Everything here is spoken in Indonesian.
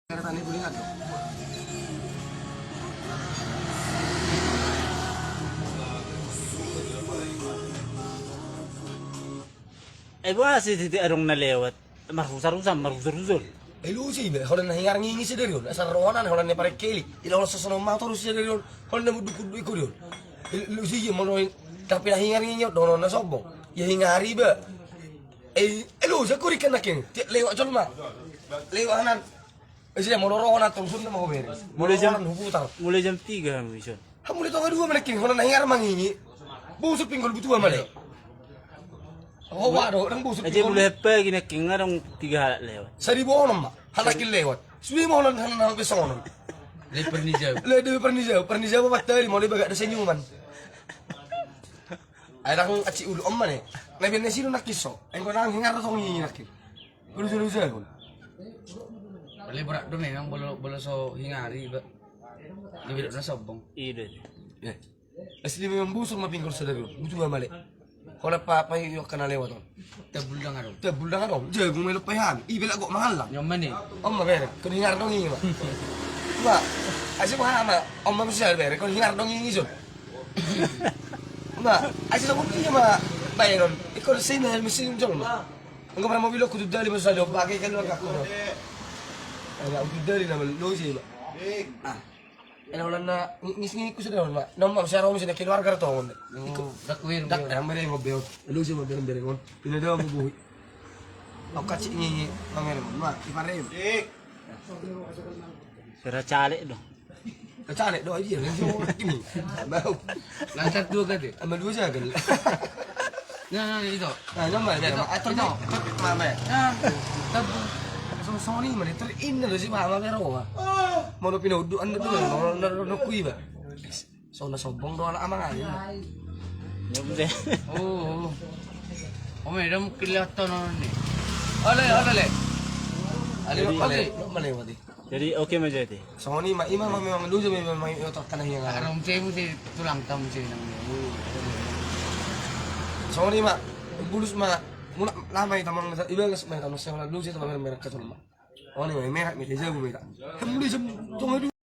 Tani bulingan tuh. Bukan sih titik arung na lewat. Marusar-rusar. Lu sih be, kalau nahingar ngingi sih dari on, asal rohanan kalau nih pare keli, tidak usah sono motor sih dari on, kalau nih budu ikut on. Lu sih mau tapi nahingar ngingi dono na sobong, ya hingari be. Lu sih kuri kena king, lewat colma, lewat hanan. Sih mau rohanan terus sudah mau beres. Mulai jam 3 bisa. Kamu lihat dua mereka king, kalau nahingar mangingi, busuk pinggul butuh male. Oh waduh, orang busuk. Aja mulai apa gini king arung 3 halat lewat. 1.000 orang mak, halakin lewat. Sudah mau orang hanan besok. Dari Pernijau. Dari Pernijau apa tadi mau dia bagak ada senyuman. Ada kang aci ulu om mana? Nabi nasi lu nak kisah. Engkau nang hingar atau ngingi nak? Ulu pun. Beli berat dong yang bolo so hingari ba. Lebih na sobong. Iya. Ya. Asli memang busuk mah pinggul saudara. Butuh gak balik. Kalau apa yuk kena lewat on. Tebuldang aro. Tebuldang dong. Jagung melu payan. Ibel kok mahal lah. Nyoman ni. Om mah bere. Kau hingar dong ngingi mah. Mak, asli mahal mah. Om mah mesti bere. Kau hingar dong ngingi sun. Mak, asli aku punya mah bayar on. Ikut sini mesin jol mah. Enggak pernah mobil aku tuh dari masa jauh pakai keluarga aku. Ada aku dari nama lo sih mah. Ah. Enak na ngisi ku sudah mah. Nomor saya romi sini keluarga to on. Dakwir. Dak yang mere mobil. Lu sih mobil bere on. Ini dia mau buhi. Aku kacik ngi pamer mah. Ipare. Kira calik dong. Kacale do aja ini. Bau. Lantar dua kali. Amal dua saja kan. Nah itu. Nah, nomor bere. Atau no. Mama. Nah, tab. Sony mana terin na si mama pero mah. Mau pinudo anda tuh no kui ba. So na sobong do na amang ayo. Nyom deh. Oh. Oh, medam kelihatan ni. Ale. Jadi, Ale, malewat eh. Jadi oke mah jadi. Sony mah ima memang lu memang otak tanah yang ada. Arom cemu si tulang tam si nang. Sony mah bulus mah mula lama itu mang ibang mas tamang saya dulu sih tamang merah kacau mah. Oh nih merah, merah jago merah. Kamu di jam